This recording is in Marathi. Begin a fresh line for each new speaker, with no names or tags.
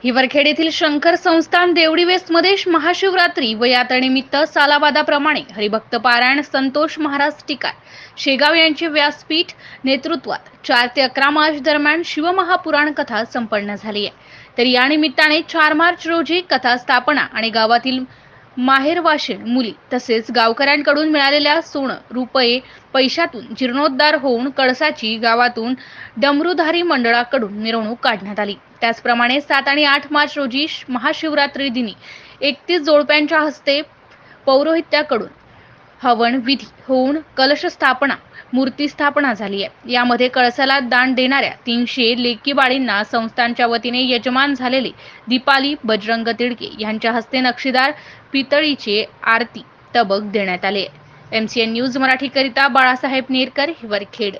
हिवरखेड येथील शंकर संस्थान देवडी वेस्ट मध्ये महाशिवरात्री व यात्रेनिमित्त सालाबादाप्रमाणे हरिभक्त पारायण संतोष महाराज टिकार शेगाव यांचे व्यासपीठ नेतृत्वात 4 ते 11 मार्च दरम्यान शिवमहापुराण कथा संपन्न झाली आहे। तर या निमित्ताने 4 मार्च रोजी कथा स्थापना आणि गावातील माहेरवाशीण मुली तसेच गावकऱ्यांकडून मिळालेल्या सोनं रुपये पैशातून जीर्णोद्धार होऊन कळसाची गावातून डमरूधारी मंडळाकडून मिरवणूक काढण्यात आली। त्याचप्रमाणे 7 आणि 8 मार्च रोजी महाशिवरात्री दिनी 31 जोडप्यांच्या हस्ते पौरोहित्याकडून हवन विधी होऊन कलश स्थापना मूर्ती स्थापना झाली आहे। यामध्ये कळसाला दान देणाऱ्या 300 लेकी बाळींना संस्थानच्या वतीने यजमान झालेले दीपाली बजरंग तिडके यांच्या हस्ते नक्षीदार पितळीचे आरती तबक देण्यात आले। MCN न्यूज मराठी करिता बाळासाहेब नेरकर, हिवरखेड।